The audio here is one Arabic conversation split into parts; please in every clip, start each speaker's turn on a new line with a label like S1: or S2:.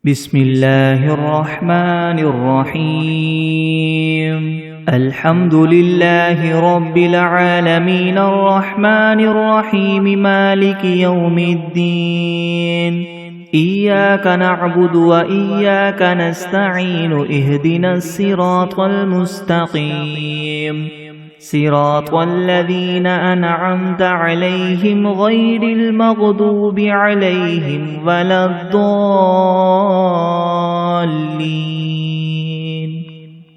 S1: بسم الله الرحمن الرحيم الحمد لله رب العالمين الرحمن الرحيم مالك يوم الدين إياك نعبد وإياك نستعين اهدنا الصراط المستقيم صراط الذين أنعمت عليهم غير المغضوب عليهم ولا الضالين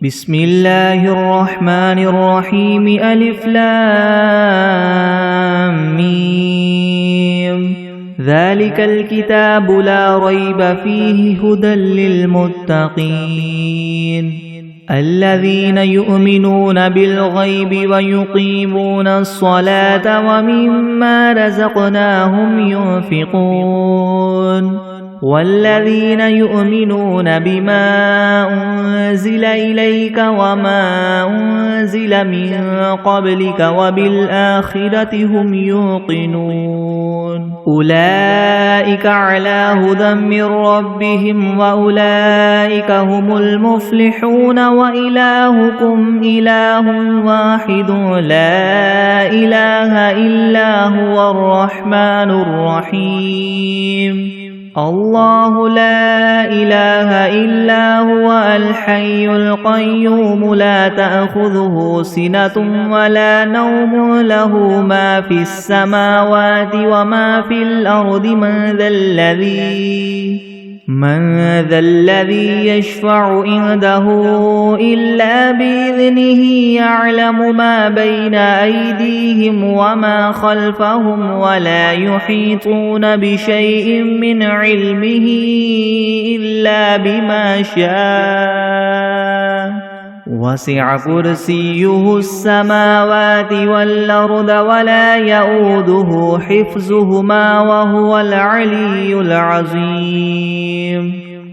S1: بسم الله الرحمن الرحيم ألف لام ميم ذلك الكتاب لا ريب فيه هدى للمتقين الذين يؤمنون بالغيب ويقيمون الصلاة ومما رزقناهم ينفقون والذين يؤمنون بما أنزل إليك وما أنزل من قبلك وبالآخرة هم يوقنون أولئك على هدى من ربهم وأولئك هم المفلحون وإلهكم إله واحد لا إله إلا هو الرحمن الرحيم الله لا إله إلا هو الحي القيوم لا تأخذه سنة ولا نوم له ما في السماوات وما في الأرض من ذا الذي يشفع عنده إلا بإذنه يعلم ما بين أيديهم وما خلفهم ولا يحيطون بشيء من علمه إلا بما شاء وسع كرسيه السماوات والأرض ولا يؤوده حفظهما وهو العلي العظيم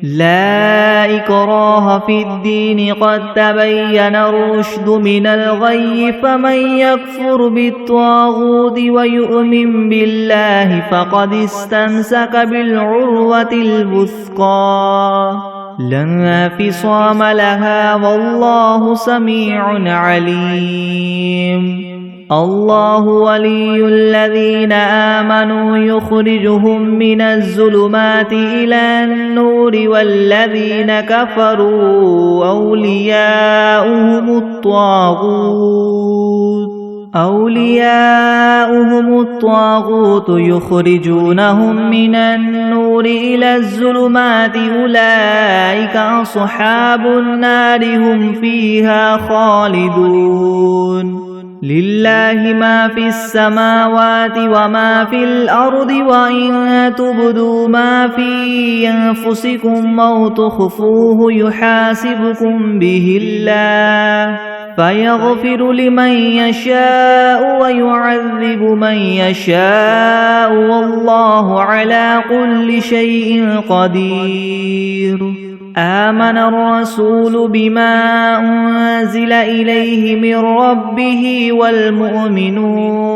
S1: لا إكراه في الدين قد تبين الرشد من الغي فمن يكفر بالطاغوت ويؤمن بالله فقد استمسك بالعروة الوثقى لا انفصام لها والله سميع عليم الله ولي الذين آمنوا يخرجهم من الظلمات إلى النور والذين كفروا أولياؤهم الطاغوت يخرجونهم من النور إلى الظلمات أولئك أصحاب النار هم فيها خالدون لله ما في السماوات وما في الأرض وإن تبدوا ما في أنفسكم أو تخفوه يحاسبكم به الله فيغفر لمن يشاء ويعذب من يشاء والله على كل شيء قدير آمن الرسول بما أنزل إليه من ربه والمؤمنون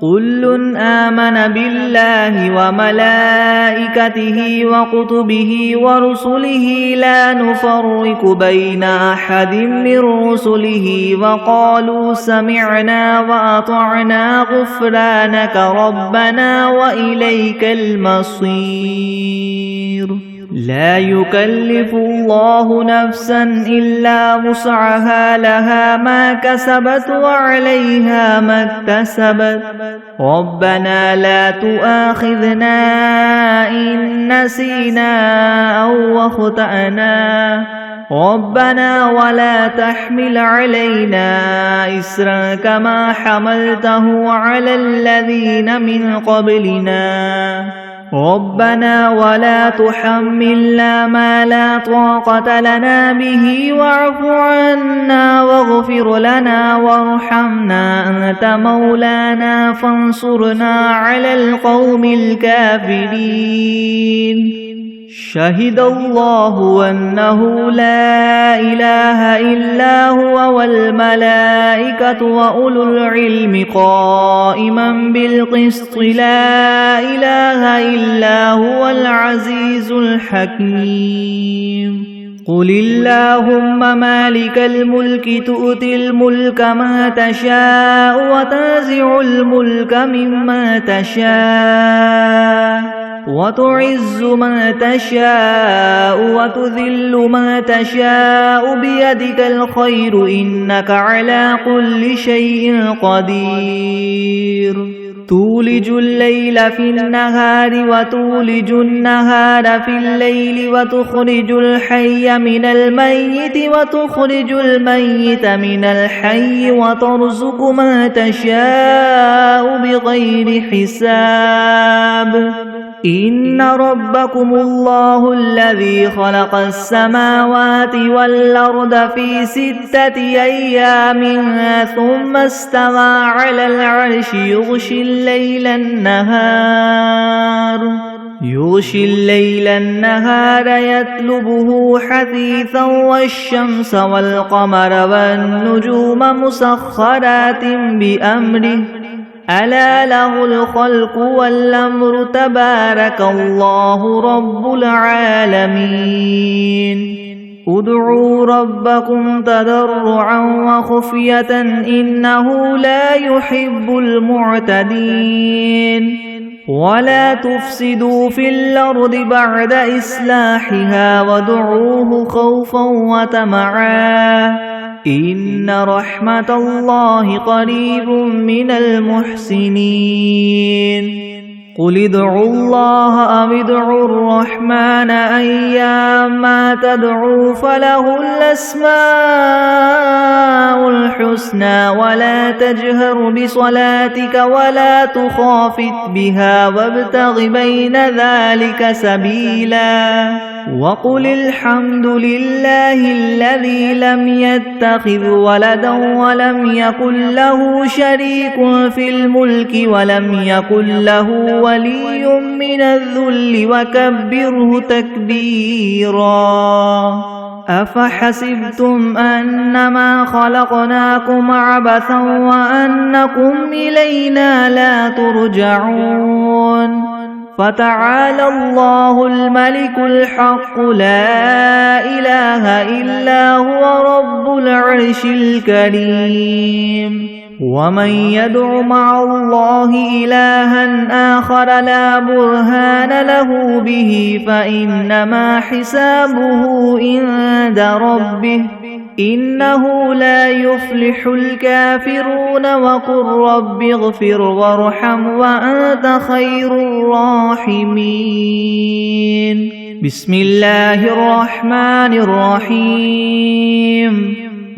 S1: كل آمن بالله وملائكته وكتبه ورسله لا نفرق بين أحد من رسله وقالوا سمعنا وأطعنا غفرانك ربنا وإليك المصير لا يكلف الله نفسا إلا وسعها لها ما كسبت وعليها ما اكتسبت ربنا لا تؤاخذنا إن نسينا أو أخطأنا ربنا ولا تحمل علينا إسرا كما حملته على الذين من قبلنا ربنا ولا تحملنا ما لا طاقة لنا به واعف عنا واغفر لنا وارحمنا أنت مولانا فانصرنا على القوم الكافرين شهد الله أنه لا إله إلا هو والملائكة وأولو العلم قائما بالقسط لا إله إلا هو العزيز الحكيم قل اللهم مالك الملك تؤتي الملك ما تشاء وتنزع الملك مما تشاء وتعز ما تشاء وتذل ما تشاء بيدك الخير إنك على كل شيء قدير تولج الليل في النهار وتولج النهار في الليل وتخرج الحي من الميت وتخرج الميت من الحي وترزق ما تشاء بغير حساب إن ربكم الله الذي خلق السماوات والأرض في 6 أيام ثم استوى على العرش يغشي الليل النهار يطلبه حثيثا والشمس والقمر والنجوم مسخرات بأمره ألا له الخلق والأمر تبارك الله رب العالمين ادعوا ربكم تضرعا وخفية إنه لا يحب المعتدين ولا تفسدوا في الأرض بعد إصلاحها وادعوه خوفا وطمعا إن رحمة الله قريب من المحسنين قل ادعوا الله أو ادعوا الرحمن أيما تدعوا فله الأسماء الحسنى ولا تجهر بصلاتك ولا تخافت بها وابتغ بين ذلك سبيلا وقل الحمد لله الذي لم يتخذ ولدا ولم يكن له شريك في الملك ولم يكن له ولي من الذل وكبره تكبيرا أفحسبتم أنما خلقناكم عبثا وأنكم إلينا لا ترجعون فتعالى الله الملك الحق لا إله إلا هو رب العرش الكريم ومن يدع مع الله إلها آخر لا برهان له به فإنما حسابه عند ربه إنه لا يفلح الكافرون وقل رب اغفر وارحم وأنت خير الراحمين بسم الله الرحمن الرحيم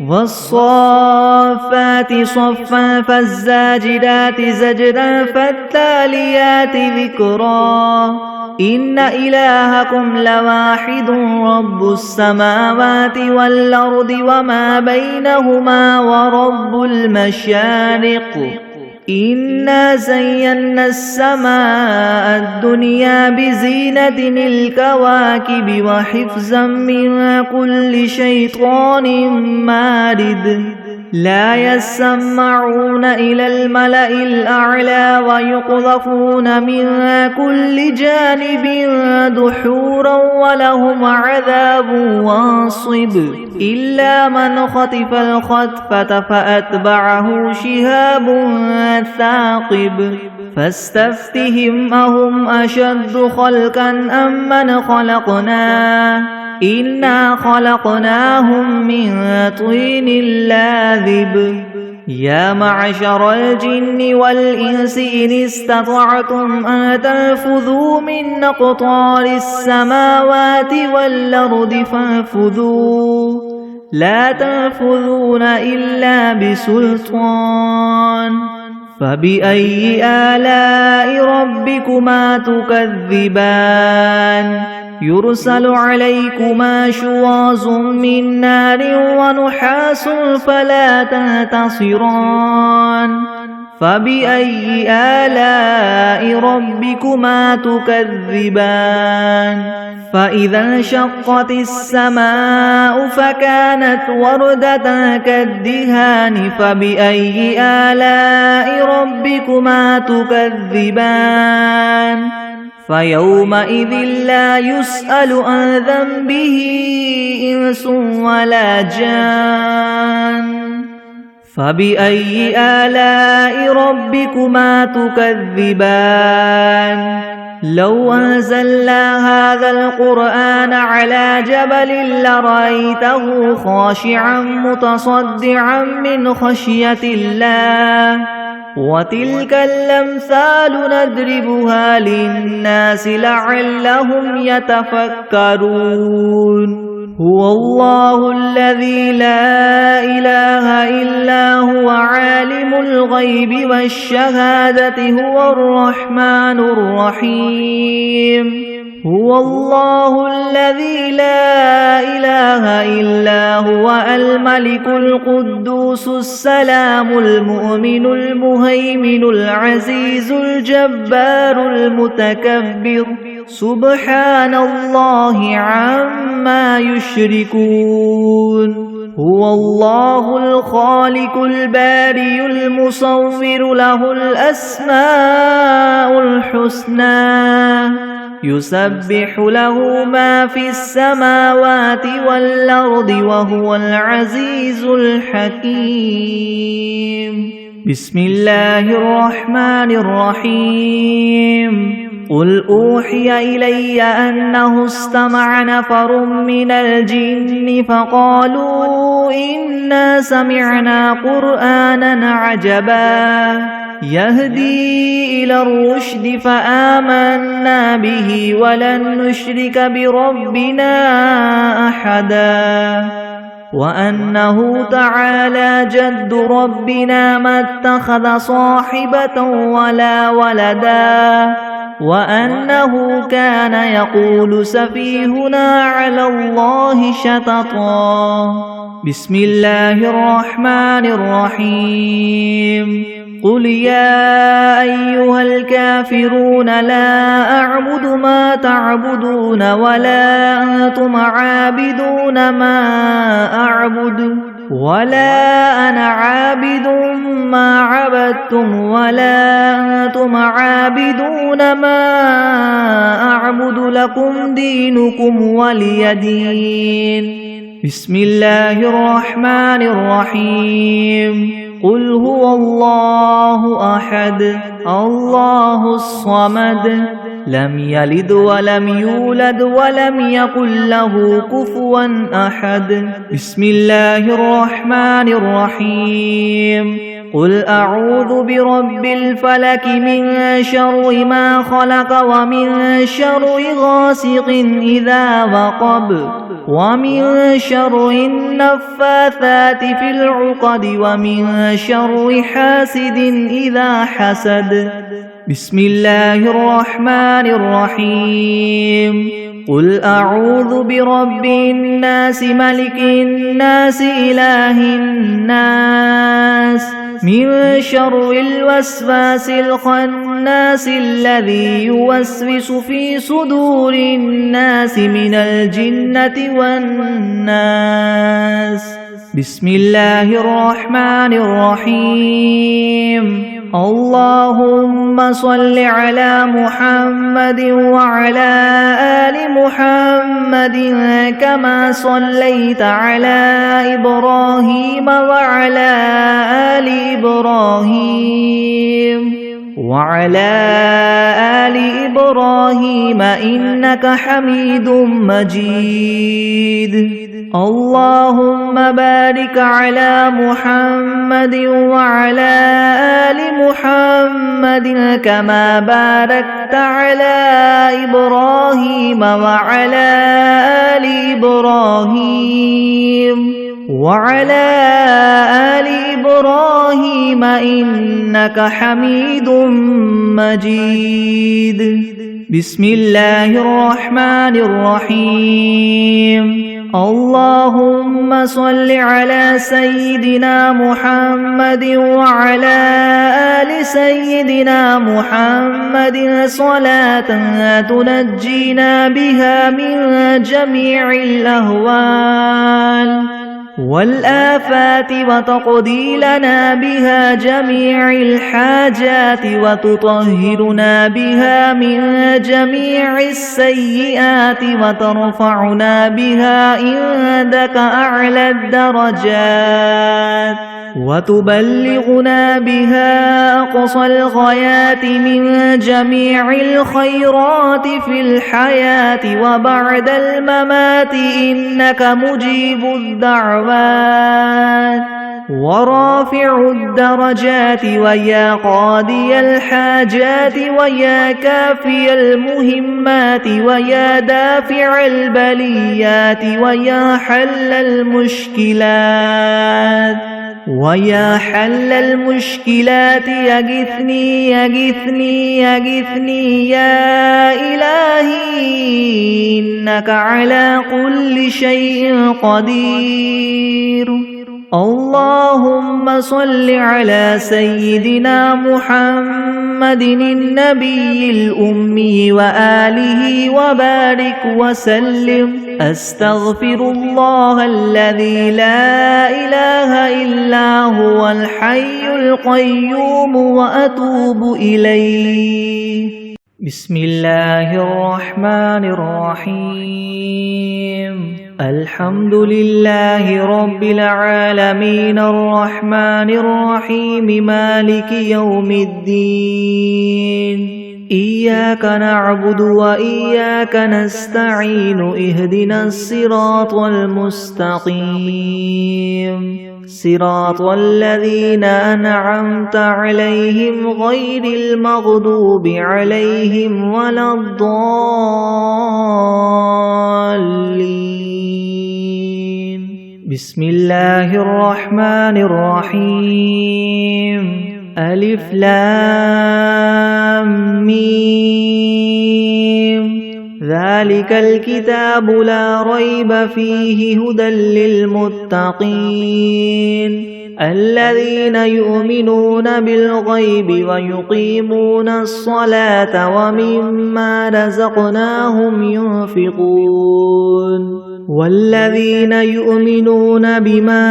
S1: والصافات صفا فالزاجرات زجرا فالتاليات ذكرا إن إلهكم لواحد رب السماوات والأرض وما بينهما ورب المشارق إنا زينا السماء الدنيا بزينة الكواكب وحفظا من كل شيطان مارد لا يسمعون إلى الملأ الأعلى ويقذفون من كل جانب دحورا ولهم عذاب واصب إلا من خطف الخطفة فأتبعه شهاب ثاقب فاستفتهم أهم أشد خلقا أم من خلقنا إنا خلقناهم من طين لاذب يا معشر الجن والإنس إن استطعتم أن تنفذوا من أقطار السماوات والأرض فانفذوا لا تنفذون إلا بسلطان فبأي آلاء ربكما تكذبان يرسل عليكما شواظ من نار ونحاس فلا تنتصران فبأي آلاء ربكما تكذبان فإذا انشقت السماء فكانت وردة كالدهان فبأي آلاء ربكما تكذبان فيومئذ لا يسأل عن ذنبه إنس ولا جان فبأي آلاء ربكما تكذبان لو أنزلنا هذا القرآن على جبل لرأيته خاشعا متصدعا من خشية الله وتلك الأمثال نضربها للناس لعلهم يتفكرون هو الله الذي لا إله إلا هو عالم الغيب والشهادة هو الرحمن الرحيم هو الله الذي لا إله إلا هو الملك القدوس السلام المؤمن المهيمن العزيز الجبار المتكبر سبحان الله عما يشركون هو الله الخالق البارئ المصور له الأسماء الحسنى يسبح له ما في السماوات والأرض وهو العزيز الحكيم بسم الله الرحمن الرحيم قل أوحي إلي أنه استمع نفر من الجن فقالوا إنا سمعنا قرآنا عجبا يهدي إلى الرشد فآمنا به ولن نشرك بربنا أحدا وأنه تعالى جد ربنا ما اتخذ صاحبة ولا ولدا وأنه كان يقول سفيهنا على الله شططا بسم الله الرحمن الرحيم قل يا أيها الكافرون لا أعبد ما تعبدون ولا أنتم عابدون ما أعبد ولا أنا عابد ما عبدتم ولا أنتم عابدون ما أعبد لكم دينكم ولي دين بسم الله الرحمن الرحيم قل هو الله أحد الله الصمد لم يلد ولم يولد ولم يكن له كفوا أحد بسم الله الرحمن الرحيم قل أعوذ برب الفلك من شر ما خلق ومن شر غاسق إذا وقب ومن شر النفاثات في العقد ومن شر حاسد إذا حسد بسم الله الرحمن الرحيم قل أعوذ برب الناس ملك الناس إله الناس من شر الوسواس الخناس الذي يوسوس في صدور الناس من الجنة والناس بسم الله الرحمن الرحيم اللهم صل على محمد وعلى آل محمد كما صليت على إبراهيم وعلى آل إبراهيم إنك حميد مجيد اللهم بارك على محمد وعلى آل محمد كما باركت على إبراهيم وعلى آل إبراهيم إنك حميد مجيد بسم الله الرحمن الرحيم اللهم صل على سيدنا محمد وعلى آل سيدنا محمد صلاة تنجينا بها من جميع الأهوال والآفات وتقضي لنا بها جميع الحاجات وتطهرنا بها من جميع السيئات وترفعنا بها عندك أعلى الدرجات وتبلغنا بها أقصى الغايات من جميع الخيرات في الحياة وبعد الممات إنك مجيب الدعوات ورافع الدرجات ويا قاضي الحاجات ويا كافي المهمات ويا دافع البليات ويا حل المشكلات يغثني يا إلهي إنك على كل شيء قدير. اللهم صل على سيدنا محمد النبي الأمي وآله وبارك وسلم. أستغفر الله الذي لا إله إلا هو الحي القيوم وأتوب إليه. بسم الله الرحمن الرحيم. الحمد لله رب العالمين الرحمن الرحيم مالك يوم الدين. إياك نعبد وإياك نستعين اهدنا الصراط المستقيم صراط الذين أنعمت عليهم غير المغضوب عليهم ولا الضالين. بسم الله الرحمن الرحيم. ألف لام ميم. ذلك الكتاب لا ريب فيه هدى للمتقين الذين يؤمنون بالغيب ويقيمون الصلاة ومما رزقناهم ينفقون والذين يؤمنون بما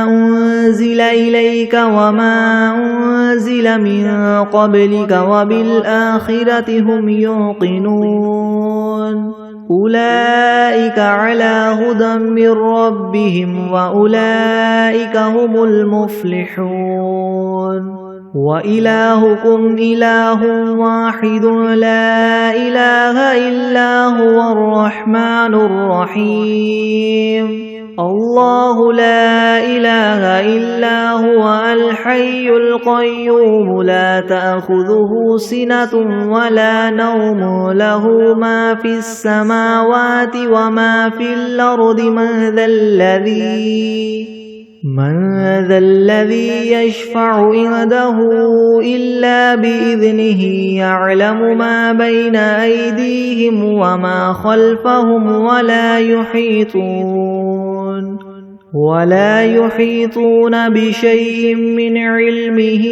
S1: أنزل إليك وما أنزل من قبلك وبالآخرة هم يوقنون أولئك على هدى من ربهم وأولئك هم المفلحون. وإلهكم إله واحد لا إله إلا هو الرحمن الرحيم. الله لا إله إلا هو الحي القيوم لا تأخذه سنة ولا نوم له ما في السماوات وما في الأرض من ذا الذي يشفع عنده إلا بإذنه يعلم ما بين أيديهم وما خلفهم ولا يحيطون بشيء من علمه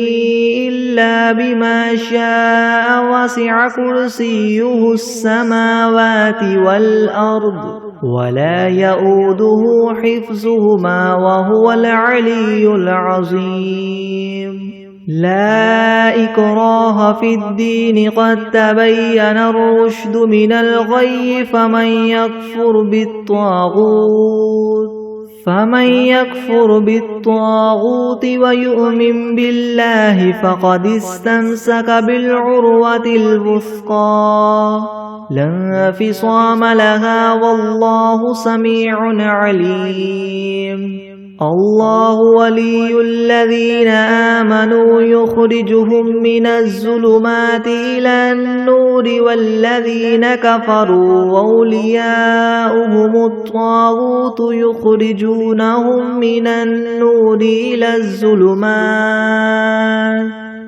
S1: إلا بما شاء وسع كرسيه السماوات والأرض ولا يؤوده حفظهما وهو العلي العظيم. لا إكراه في الدين قد تبين الرشد من الغي فمن يكفر بالطاغوت ويؤمن بالله فقد استمسك بالعروة الوثقى لا انفصام لها والله سميع عليم. الله ولي الذين آمنوا يخرجهم من الظلمات إلى النور والذين كفروا أولياؤهم الطاغوت يخرجونهم من النور إلى الظلمات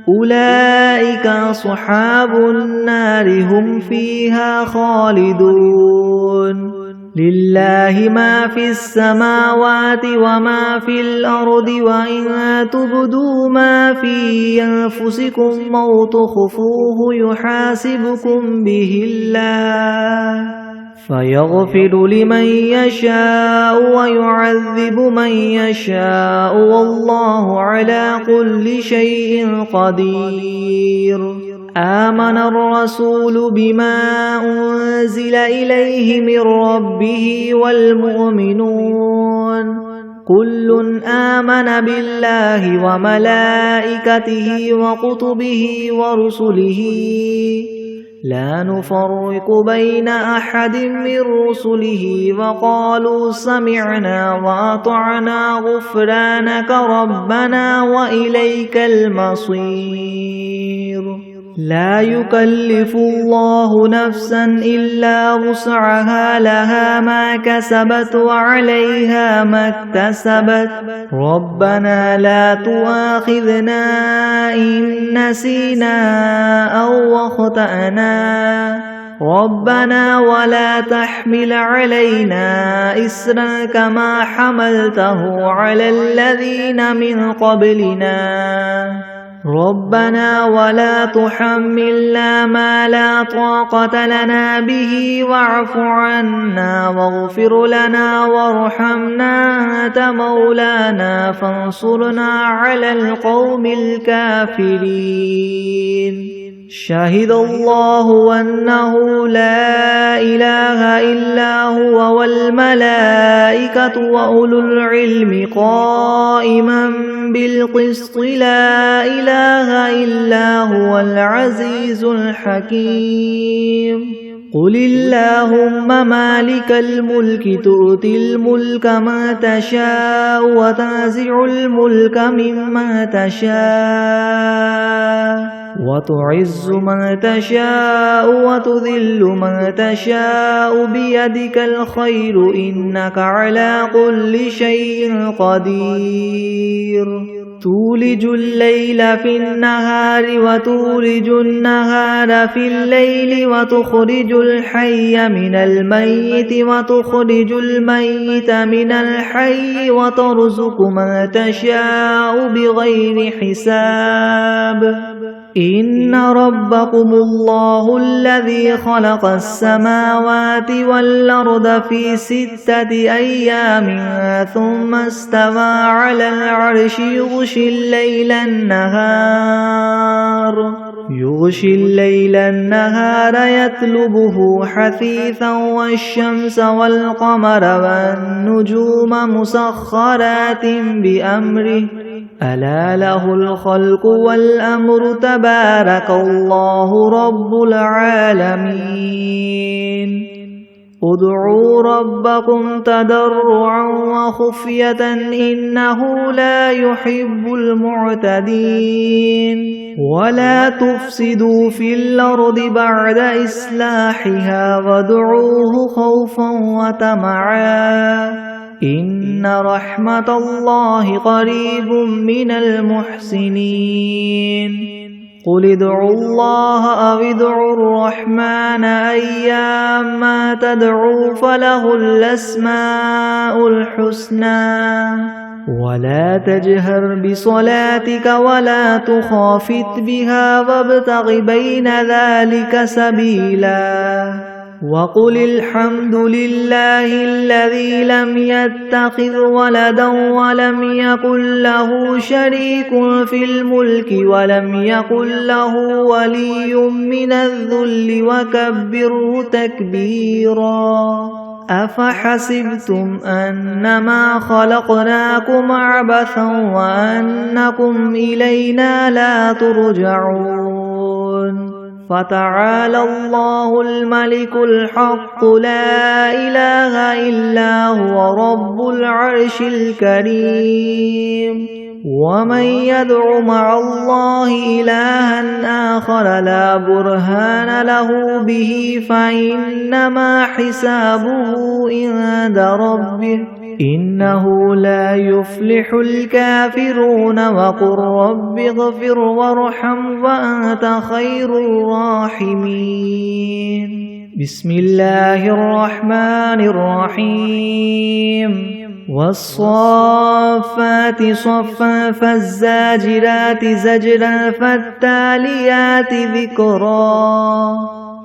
S1: أولئك أصحاب النار هم فيها خالدون. لله ما في السماوات وما في الأرض وإن تبدوا ما في أنفسكم أو تخفوه يحاسبكم به الله فيغفر لمن يشاء ويعذب من يشاء والله على كل شيء قدير آمن الرسول بما أنزل إليه من ربه والمؤمنون كل آمن بالله وملائكته وكتبه ورسله لا نفرق بين أحد من رسله وقالوا سمعنا وأطعنا غفرانك ربنا وإليك المصير لا يكلف الله نفسا إلا وسعها لها ما كسبت وعليها ما اكتسبت ربنا لا تؤاخذنا إن نسينا أو أخطأنا ربنا ولا تحمل علينا إصرا كما حملته على الذين من قبلنا ربنا ولا تحملنا ما لا طاقة لنا به واعف عنا واغفر لنا وارحمنا أنت مولانا فانصرنا على القوم الكافرين شهد الله أنه لا إله إلا هو والملائكة وأولو العلم قائما بالقسط لا إله إلا هو العزيز الحكيم قل اللهم مالك الملك تؤتي الملك من تشاء وتنزع الملك ممن تشاء وتعز من تشاء وتذل من تشاء بيدك الخير إنك على كل شيء قدير تولج الليل في النهار وتولج النهار في الليل وتخرج الحي من الميت وتخرج الميت من الحي وترزق من تشاء بغير حساب إن ربكم الله الذي خلق السماوات والأرض في 6 أيام ثم استوى على العرش يغشي الليل النهار يطلبه حثيثا والشمس والقمر والنجوم مسخرات بأمره ألا له الخلق والأمر تبارك الله رب العالمين ادعوا ربكم تضرعا وخفية إنه لا يحب المعتدين ولا تفسدوا في الأرض بعد إصلاحها وادعوه خوفا وطمعا إن رحمة الله قريب من المحسنين قل ادعوا الله أو ادعوا الرحمن أيما تدعوا فله الأسماء الحسنى ولا تجهر بصلاتك ولا تخافت بها وابتغ بين ذلك سبيلا وقل الحمد لله الذي لم يتخذ ولدا ولم يكن له شريك في الملك ولم يكن له ولي من الذل وكبره تكبيرا أفحسبتم أنما خلقناكم عبثا وأنكم إلينا لا ترجعون فتعالى الله الملك الحق لا إله إلا هو رب العرش الكريم ومن يدع مع الله إلها آخر لا برهان له به فإنما حسابه عند ربه إنه لا يفلح الكافرون وقل رب اغفر وارحم وأنت خير الراحمين بسم الله الرحمن الرحيم والصافات صفا فالزاجرات زجرا فالتاليات ذكرا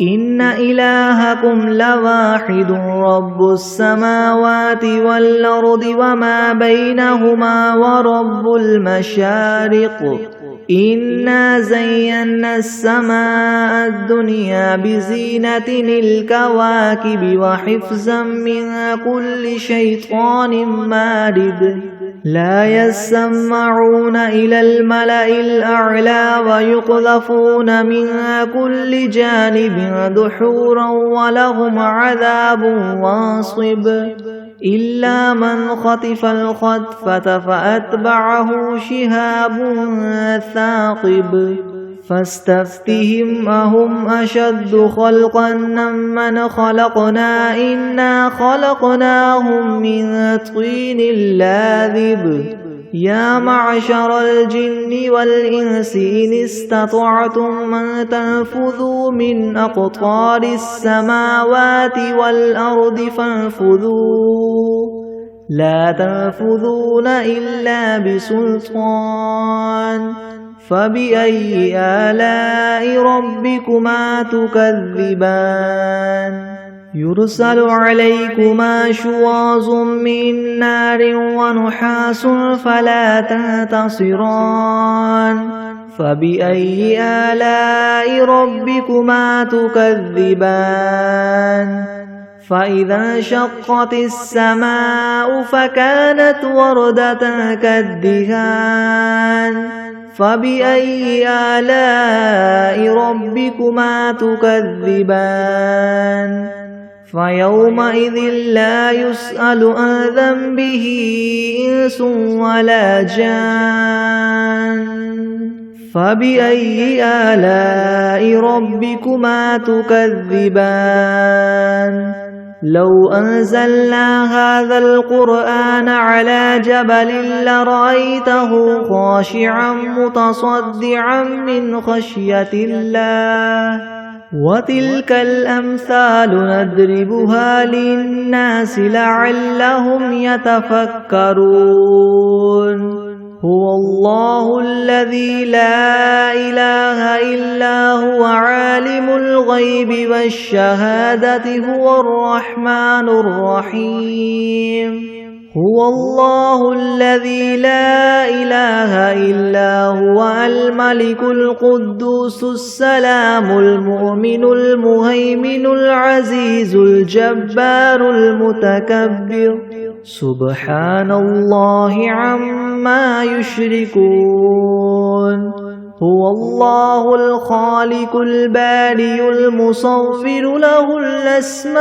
S1: إن إلهكم لواحد رب السماوات والأرض وما بينهما ورب المشارق إنا زينا السماء الدنيا بزينة الكواكب وحفظا من كل شيطان مارد لا يسمعون إلى الملأ الأعلى ويقذفون من كل جانب دحورا ولهم عذاب واصب إلا من خطف الخطفة فأتبعه شهاب ثاقب فاستفتهم أهم أشد خلقا ممن خلقنا إنا خلقناهم من طين لاذب يا معشر الجن والإنس إن استطعتم أن تنفذوا من أقطار السماوات والأرض فانفذوا لا تنفذون إلا بسلطان فبأي آلاء ربكما تكذبان يرسل عليكما شواظ من نار ونحاس فلا تنتصران فبأي آلاء ربكما تكذبان فإذا انشقت السماء فكانت وردة كالدهان فبأي آلاء ربكما تكذبان فيومئذ لا يسأل عن ذنبه إنس ولا جان فبأي آلاء ربكما تكذبان لو أنزلنا هذا القرآن على جبل لرأيته خاشعا متصدعا من خشية الله وتلك الأمثال نضربها للناس لعلهم يتفكرون هو الله الذي لا إله إلا هو عالم الغيب والشهادة هو الرحمن الرحيم هو الله الذي لا إله إلا هو الملك القدوس السلام المؤمن المهيمن العزيز الجبار المتكبر سبحان الله عما يشركون هو الله الخالق البارئ المصور له الأسماء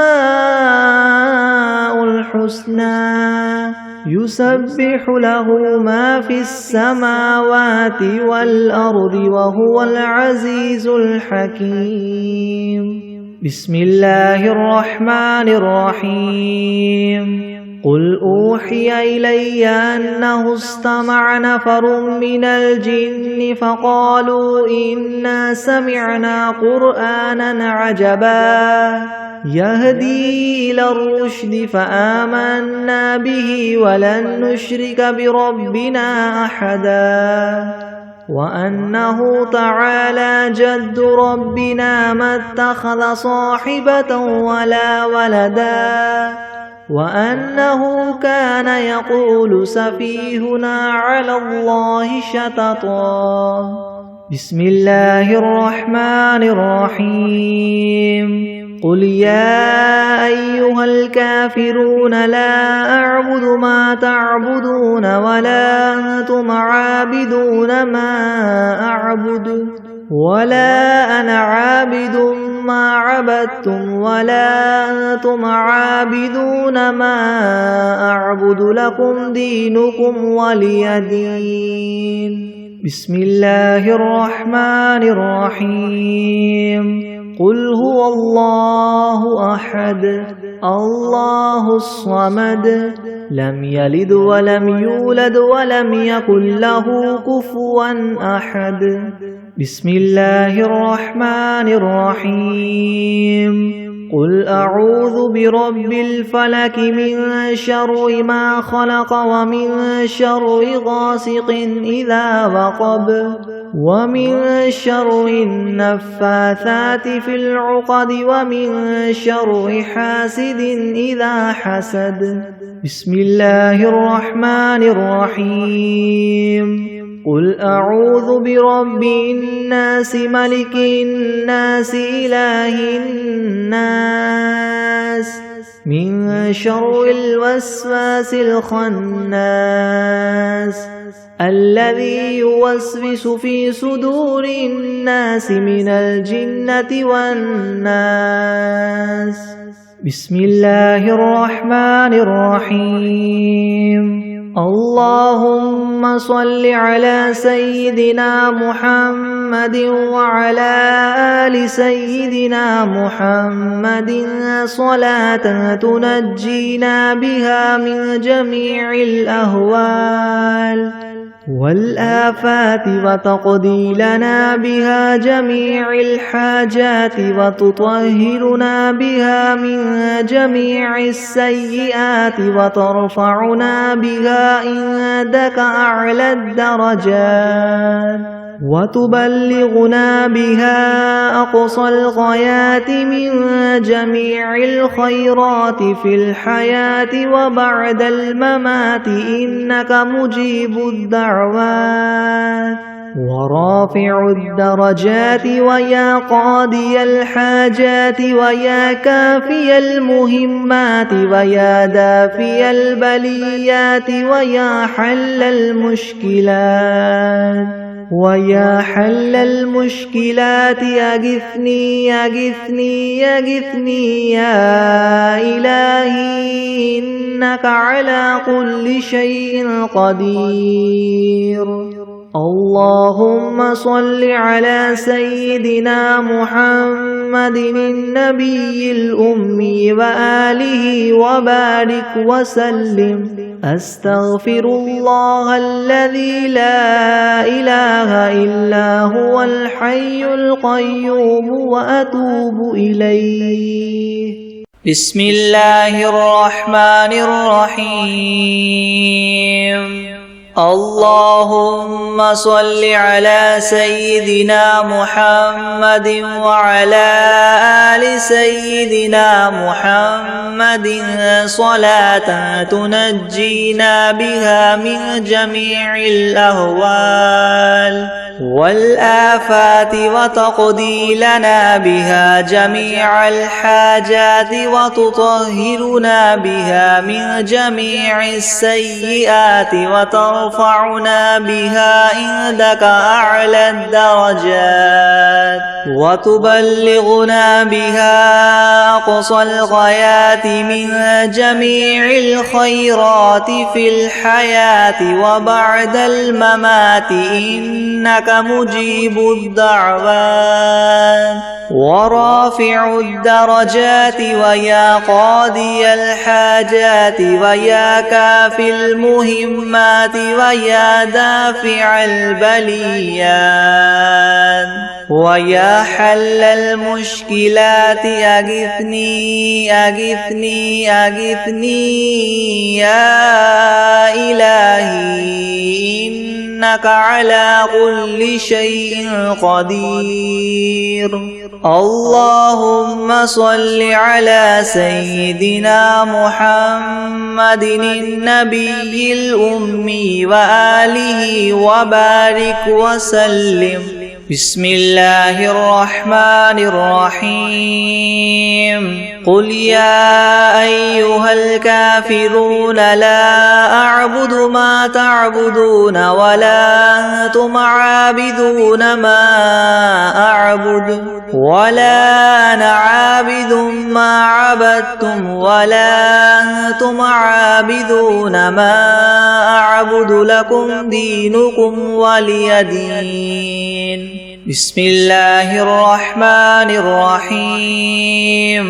S1: الحسنى يسبح له ما في السماوات والأرض وهو العزيز الحكيم بسم الله الرحمن الرحيم قل أوحي إلي أنه استمع نفر من الجن فقالوا إنا سمعنا قرآنا عجبا يهدي إلى الرشد فآمنا به ولن نشرك بربنا أحدا وأنه تعالى جد ربنا ما اتخذ صاحبة ولا ولدا وأنه كان يقول سفيهنا على الله شططا بسم الله الرحمن الرحيم قل يا أيها الكافرون لا أعبد ما تعبدون ولا أنتم عابدون ما أعبد ولا أنا عابد ما عبدتم ولا أنتم عابدون ما أعبد لكم دينكم ولي دين بسم الله الرحمن الرحيم قل هو الله أحد الله الصمد لم يلد ولم يولد ولم يكن له كفوا أحد بسم الله الرحمن الرحيم قل أعوذ برب الفلك من شر ما خلق ومن شر غاسق إذا وقب ومن شر النفاثات في العقد ومن شر حاسد إذا حسد. بسم الله الرحمن الرحيم. قل أعوذ برب الناس ملك الناس إله الناس من شر الوسواس الخناس الذي يوسوس في صدور الناس من الجنة والناس. بسم الله الرحمن الرحيم. اللهم صل على سيدنا محمد وعلى آل سيدنا محمد صلاة تنجينا بها من جميع الأهوال والآفات وتقضي لنا بها جميع الحاجات وتطهرنا بها من جميع السيئات وترفعنا بها عندك أعلى الدرجات وتبلغنا بها أقصى الغايات من جميع الخيرات في الحياة وبعد الممات إنك مجيب الدعوات ورافع الدرجات ويا قاضي الحاجات ويا كافي المهمات ويا دافي البليات ويا حل المشكلات ويا حل المشكلات أغثني أغثني أغثني يا إلهي إنك على كل شيء قدير. اللهم صل على سيدنا محمد النبي الأمي وآله وبارك وسلم. أستغفر الله الذي لا إله إلا هو الحي القيوم وأتوب إليه.
S2: بسم الله الرحمن الرحيم. اللهم صل على سيدنا محمد وعلى آل سيدنا محمد صلاة تنجينا بها من جميع الأهوال والآفات وتقضي لنا بها جميع الحاجات وتطهرنا بها من جميع السيئات وترفعنا بها عندك أعلى الدرجات وتبلغنا بها أقصى الغايات من جميع الخيرات في الحياة وبعد الممات إنك مجيب الدعوات ورافع الدرجات ويا قاضي الحاجات ويا كافي المهمات ويا دافع البليات ويا حل المشكلات أغثني أغثني أغثني يا إلهي إنك على كل شيء قدير. اللهم صل على سيدنا محمد النبي الأمي وآله وبارك وسلم. بسم الله الرحمن الرحيم. قل يا أيها الكافرون لا أعبد ما تعبدون ولا أنتم عابدون ما أعبد ولا أنا عابد ما عبدتم ولا أنتم عابدون ما أعبد لكم دينكم ولي دين. بسم الله الرحمن الرحيم.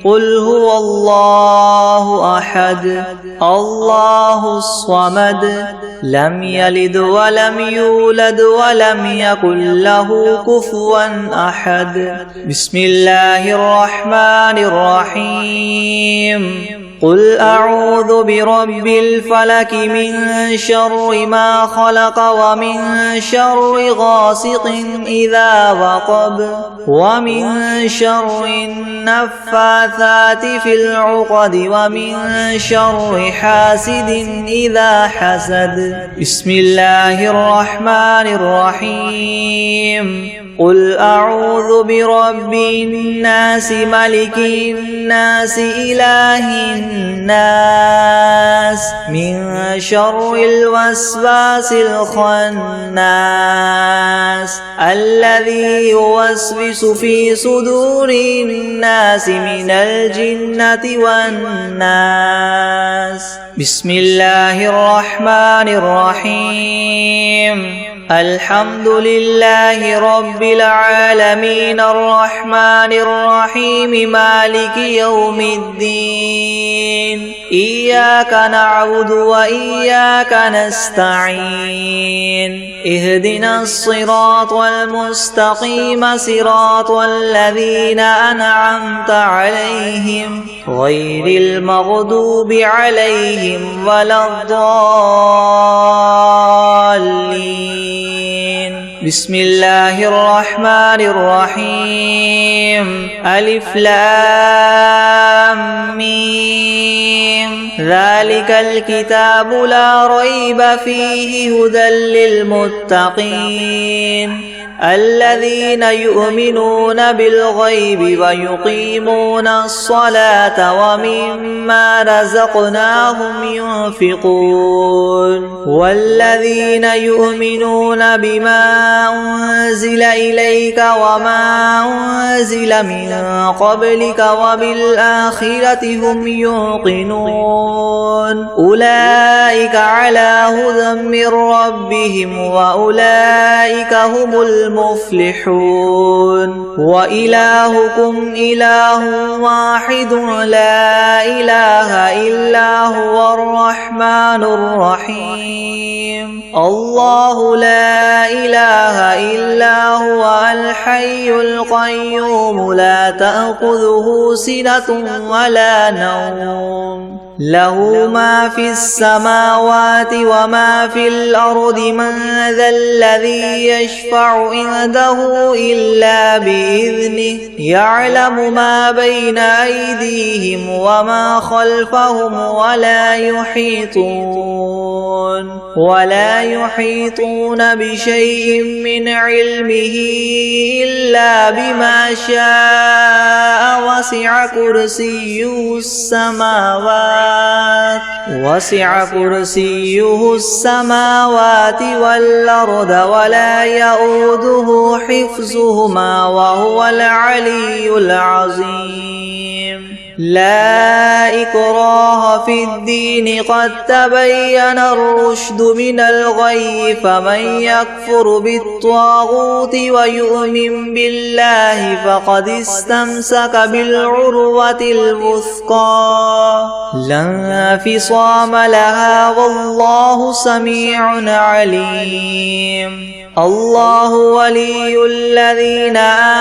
S2: قل هو الله أحد الله الصمد لم يلد ولم يولد ولم يكن له كفوا أحد. بسم الله الرحمن الرحيم. قل أعوذ برب الفلك من شر ما خلق ومن شر غاسق إذا وقب ومن شر النفاثات في العقد ومن شر حاسد إذا حسد. بسم الله الرحمن الرحيم. قل أعوذ برب الناس ملك الناس إله الناس من شر الوسواس الخناس الذي يوسوس في صدور الناس من الجنة والناس. بسم الله الرحمن الرحيم. الحمد لله رب العالمين الرحمن الرحيم مالك يوم الدين إياك نعبد وإياك نستعين اهدنا الصراط المستقيم صراط الذين أنعمت عليهم غير المغضوب عليهم ولا الضالين. بسم الله الرحمن الرحيم. ألف لام ميم ذلك الكتاب لا ريب فيه هدى للمتقين الذين يؤمنون بالغيب ويقيمون الصلاة ومما رزقناهم ينفقون والذين يؤمنون بما أنزل إليك وما أنزل من قبلك وبالآخرة هم يوقنون أولئك على هدى من ربهم وأولئك هم المفلحون. وإلهكم إله واحد لا إله إلا هو الرحمن الرحيم. الله لا إله إلا هو الحي القيوم لا تأخذه سنة ولا نوم له ما في السماوات وما في الأرض من ذا الذي يشفع عنده إلا بإذنه يعلم ما بين أيديهم وما خلفهم ولا يحيطون بشيء من علمه إلا بما شاء وسع كرسيه السماوات والأرض ولا يؤوده حفظهما وهو العلي العظيم. لا إكراه في الدين قد تبين الرشد من الغي فمن يكفر بالطاغوت ويؤمن بالله فقد استمسك بالعروة الوثقى لا انفصام لها والله سميع عليم. الله ولي الذين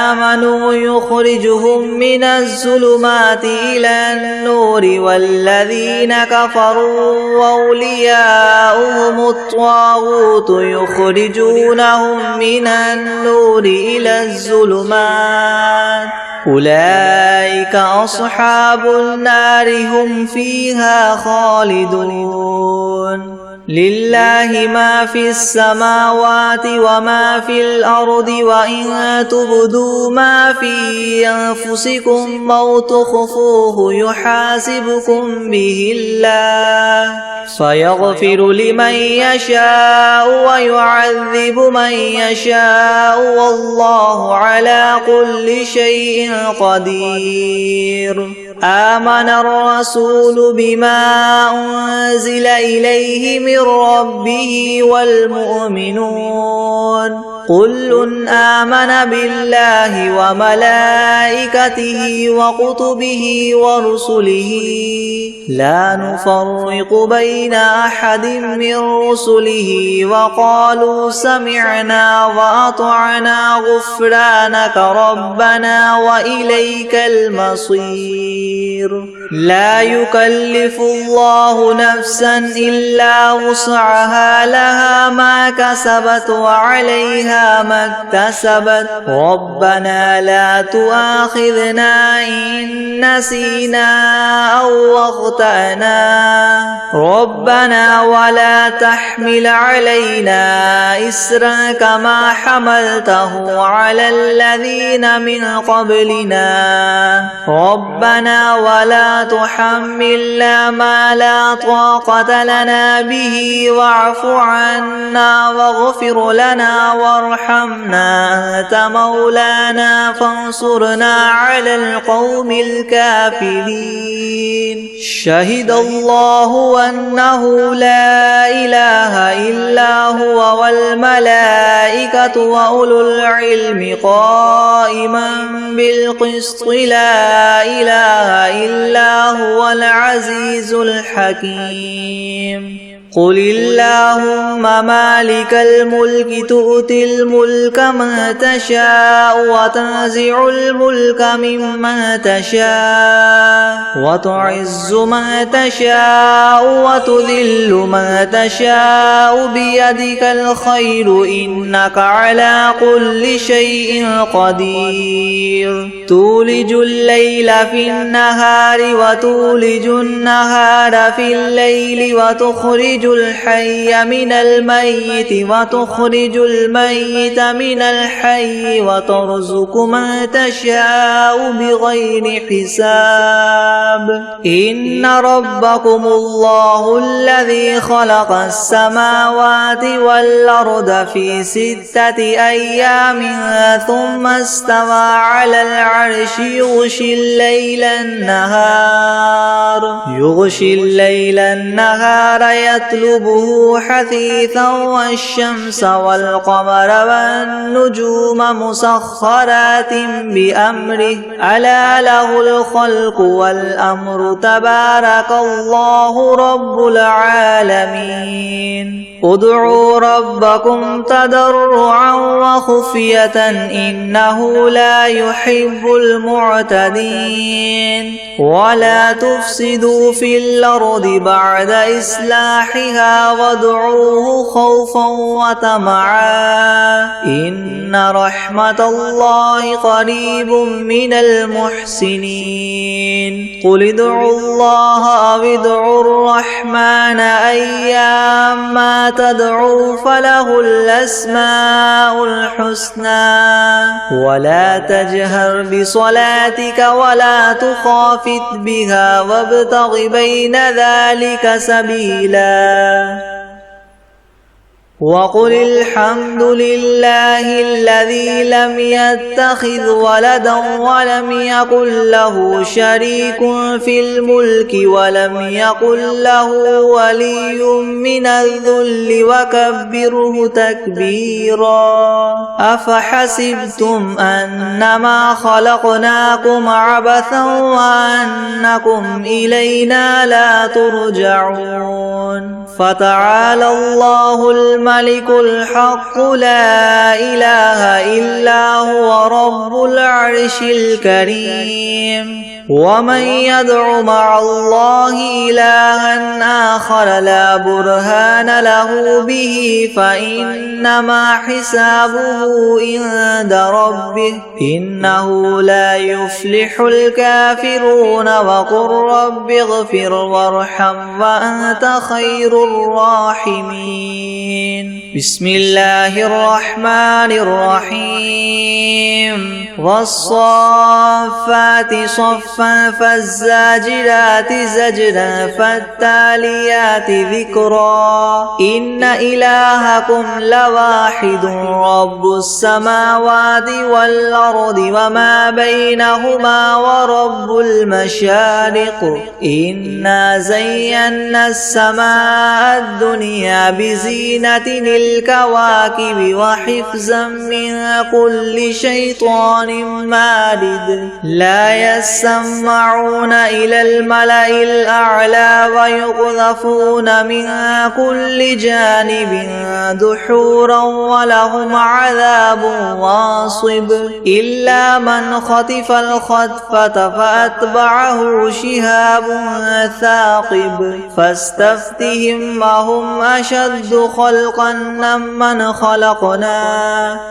S2: آمنوا يخرجهم من الظلمات إلى النور والذين كفروا أولياؤهم الطاغوت يخرجونهم من النور إلى الظلمات أولئك أصحاب النار هم فيها خالدون. لله ما في السماوات وما في الأرض وإن تبدوا ما في أنفسكم أو تخفوه يحاسبكم به الله فيغفر لمن يشاء ويعذب من يشاء والله على كل شيء قدير. آمن الرسول بما أنزل إليه من ربه والمؤمنون كل آمن بالله وملائكته وكتبه ورسله لا نفرق بين أحد من رسله وقالوا سمعنا وأطعنا غفرانك ربنا وإليك المصير. لا يكلف الله نفسا إلا وسعها لها ما كسبت وعليها ما اكتسبت ربنا لا تؤاخذنا إن نسينا أو أخطأنا ربنا ولا تحمل علينا إسرا كما حملته على الذين من قبلنا ربنا ولا تحملنا ما لا طاقة لنا به واعف عنا واغفر لنا وارحمنا أنت مولانا فانصرنا على القوم الكافرين. شهد الله أنه لا إله إلا هو والملائكة وأولو العلم قائما بالقسط لا إله إلا هو العزيز الحكيم. قل اللهم مالك الملك تؤتي الملك من تشاء وتنزع الملك ممن تشاء وتعز من تشاء وتذل من تشاء بيدك الخير إنك على كل شيء قدير. تولج الليل في النهار وتولج النهار في الليل وتخرج الحي من الميت وتخرج الميت من الحي وترزق من تشاء بغير حساب. إن ربكم الله الذي خلق السماوات والأرض في 6 أيام ثم استوى على العرش يغشي الليل النهار يطلبه حثيثا والشمس والقمر والنجوم مسخرات بأمره ألا له الخلق والأمر تبارك الله رب العالمين. ادعوا ربكم تضرعا وخفية إنه لا يحب المعتدين. ولا تفسدوا في الأرض بعد إصلاحها وادعوه خوفا وطمعا إن رحمة الله قريب من المحسنين. قل ادعوا الله أو ادعوا الرحمن أيما تدعوا فله الأسماء الحسنى ولا تجهر بصلاتك ولا تخافت بها وابتغ بين ذلك سبيلا. وقل الحمد لله الذي لم يتخذ ولدا ولم يكن له شريك في الملك ولم يكن له ولي من الذل وكبره تكبيرا. أفحسبتم أنما خلقناكم عبثا وأنكم إلينا لا ترجعون. فتعالى الله الملك الحق لا إله إلا هو رب العرش الكريم. ومن يدع مع الله إلها آخر لا برهان له به فإنما حسابه عند ربه إنه لا يفلح الكافرون. وقل رب اغفر وارحم وأنت خير الراحمين. بسم الله الرحمن الرحيم. والصافات صفا فالزاجرات زجرا فالتاليات الذاريات ذكرا إن إلهكم لواحد رب السماوات والأرض وما بينهما ورب المشارق إنا زينا السماء الدنيا بزينة الكواكب وحفظا من كل شيطان مارد لا يسمعون إلى الملأ الأعلى ويقذفون من كل جانب دحورا ولهم عذاب واصب إلا من خطف الخطفة فأتبعه شهاب ثاقب فاستفتهم أهم أشد خلقا ممن خلقنا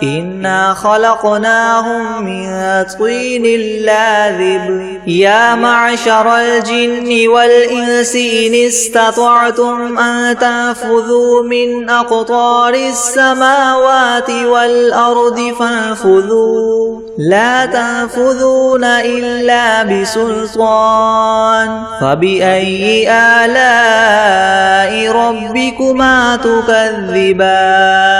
S2: إنا خلقناهم من طين لاذب يا معشر الجن والإنس إن استطعتم أن تنفذوا من أقطار السماوات والأرض فانفذوا لا تنفذون إلا بسلطان فبأي آلاء ربكما تكذبان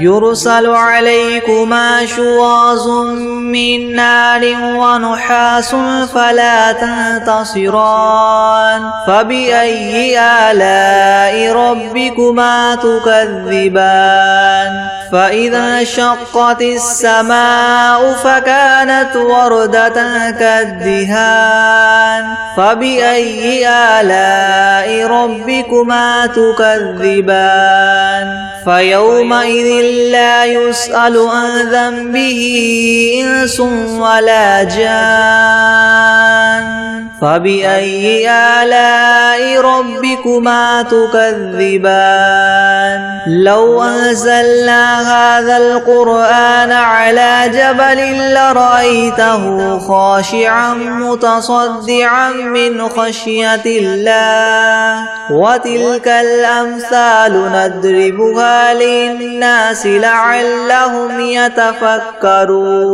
S2: يرسل عليكما شواظ من نار ونحاس فلا تنتصران فبأي آلاء ربكما تكذبان فإذا شقت السماء فكانت وردة كالدهان فبأي آلاء ربكما تكذبان فيومئذ لا يسأل عن ذنبه إنس ولا جان فبأي آلاء ربكما تكذبان لو أنزلنا هذا القرآن على جبل لرأيته خاشعا متصدعا من خشية الله وتلك الأمثال نضربها للناس لعلهم يتفكرون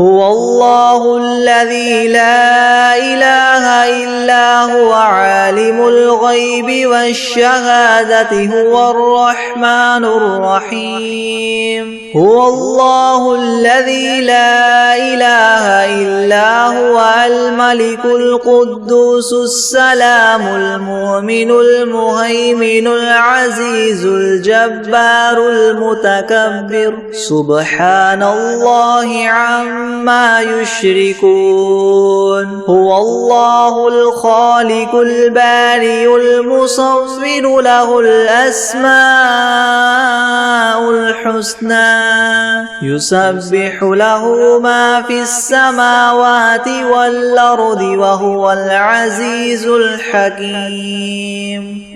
S2: هو الله الذي لا إله إلا هو عالم الغيب والشهادة هو الرحمن الرحيم هو الله الذي لا إله إلا هو الملك القدوس السلام المؤمن المهيمن العزيز الجبار المتكبر سبحان الله عما يشركون هو الله الخالق البارئ المصور له الأسماء الحسنى يسبح له ما في السماوات والأرض وهو العزيز الحكيم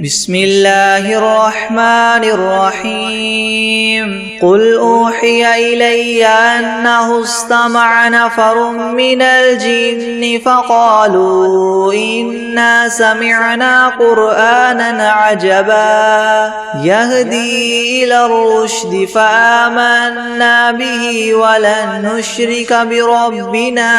S2: بسم الله الرحمن الرحيم قل أوحي إلي أنه استمع نفر من الجن فقالوا إنا سمعنا قرآنا عجبا يهدي إلى الرشد فآمنا به ولن نشرك بربنا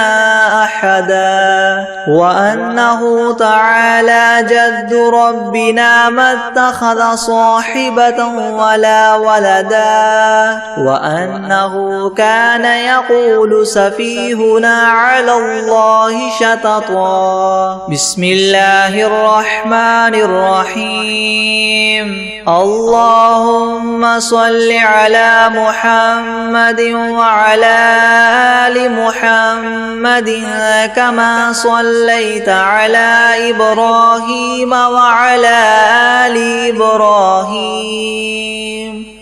S2: أحدا وأنه تعالى جد ربنا ما اتخذ صاحبة ولا ولدا وأنه كان يقول سفيهنا على الله شططا بسم الله الرحمن الرحيم اللهم صل على محمد وعلى آل محمد كما صليت على إبراهيم وعلى آل إبراهيم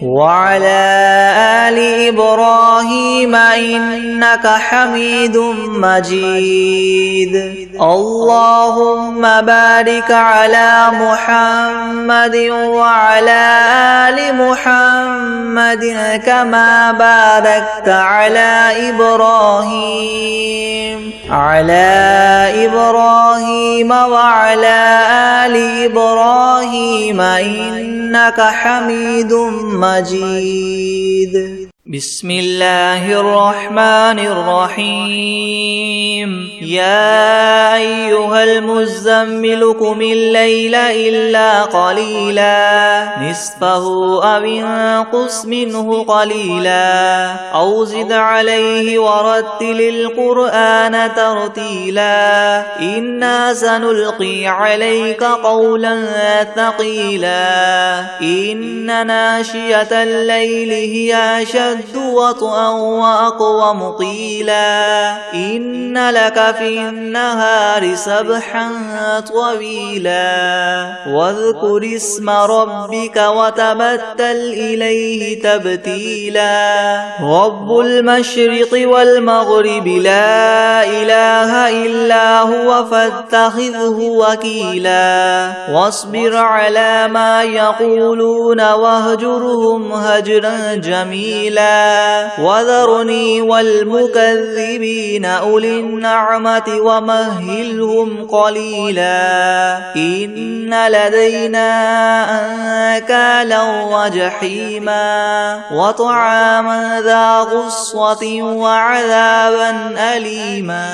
S2: وعلى آل إبراهيم إنك حميد مجيد اللهم بارك على محمد وعلى آل محمد كما باركت على إبراهيم وعلى آل إبراهيم إنك حميد مجيد بسم الله الرحمن الرحيم يا أيها المزمل قم الليل إلا قليلا نصفه أو انقص منه قليلا أو زد عليه ورتل القرآن ترتيلا إنا سنلقي عليك قولا ثقيلا إن ناشئة الليل هي أشد وطئا وأقوم قيلا إن لك في النهار سبحا طويلا واذكر اسم ربك وتبتل إليه تبتيلا رب المشرق والمغرب لا إله إلا هو فاتخذه وكيلا واصبر على ما يقولون واهجرهم هجرا جميلا وذرني والمكذبين أولي النعمة ومهلهم قليلا إن لدينا أنكالا وجحيما وطعاما ذا غصة وعذابا أليما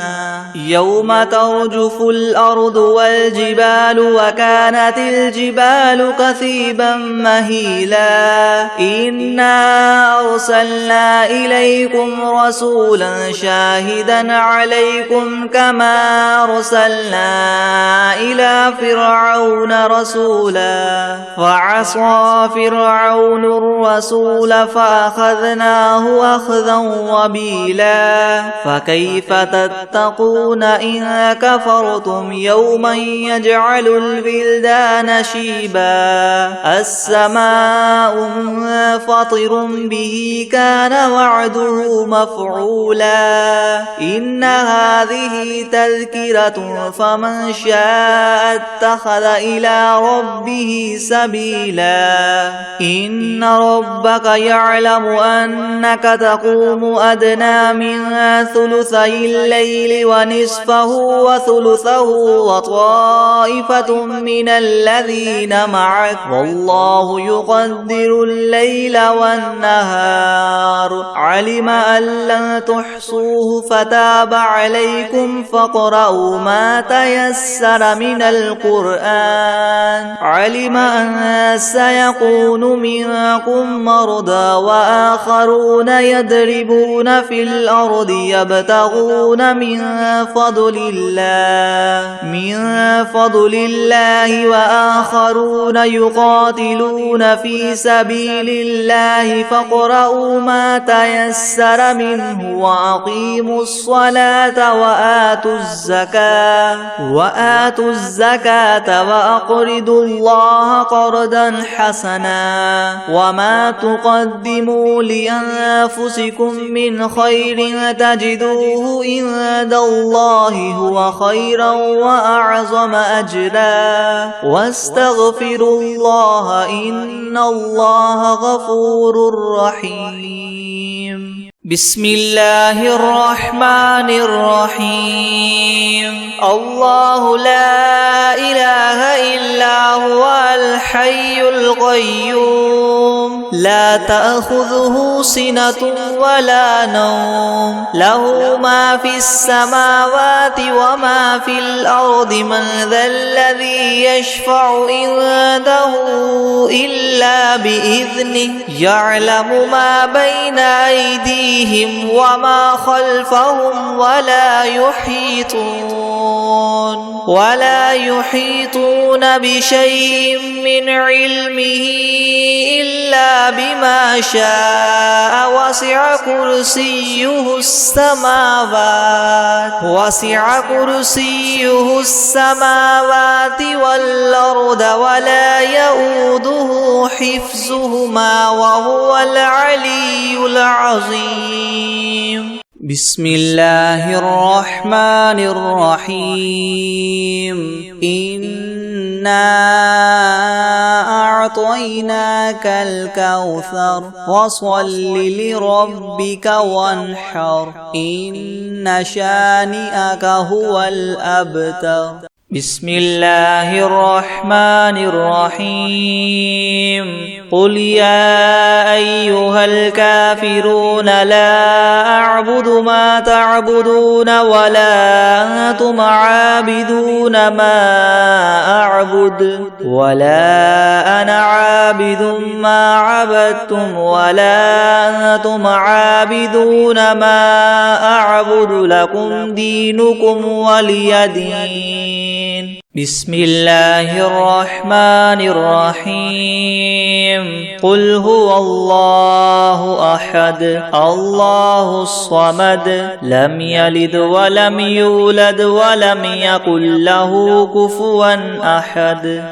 S2: يوم ترجف الأرض والجبال وكانت الجبال كثيبا مهيلا إنا أرسلنا إليكم رسولا شاهدا عليكم كما أرسلنا إلى فرعون رسولا فعصى فرعون الرسول فأخذناه أخذا وبيلا فكيف تتقون إن كفرتم يوما يجعل البلدان شيبا السماء منفطر به كان وعده مفعولا إن هذه تذكرة فمن شاء اتخذ إلى ربه سبيلا إن ربك يعلم أنك تقوم أدنى من ثلثي الليل ونصفه وثلثه وطائفة من الذين معك والله يقدر الليل والنهار علم أن لن تحصوه فتاب عليكم فاقرؤوا ما تيسر من القرآن علم أن سيكون منكم مرضى وآخرون يضربون في الأرض يبتغون من فضل الله وآخرون يقاتلون في سبيل الله فاقرؤوا ما تيسر منه وأقيموا الصلاة وآتوا الزكاة وأقرضوا الله قرضا حسنا وما تقدموا لأنفسكم من خير تجدوه عند الله هو خيرا وأعظم أجرا واستغفروا الله إن الله غفور رحيم بسم الله الرحمن الرحيم الله لا إله إلا هو الحي القيوم لا تأخذه سنة ولا نوم له ما في السماوات وما في الأرض من ذا الذي يشفع عنده إلا بإذنه يعلم ما بين أيديهم وما خلفهم ولا يحيطون بشيء من علمه إلا بما شاء وسع كرسيه السماوات والأرض ولا يؤوده حفظهما وهو العلي العظيم بسم الله الرحمن الرحيم إنا أعطيناك الكوثر فصل لربك وانحر إن شانئك هو الأبتر بسم الله الرحمن الرحيم قل يا أيها الكافرون لا أعبد ما تعبدون ولا أنتم عابدون ما أعبد ولا أنا عابد ما عبدتم ولا أنتم عابدون ما أعبد لكم دينكم ولي دين بسم الله الرحمن الرحيم قل هو الله أحد الله الصمد لم يلد ولم يولد ولم يكن له كفوا أحد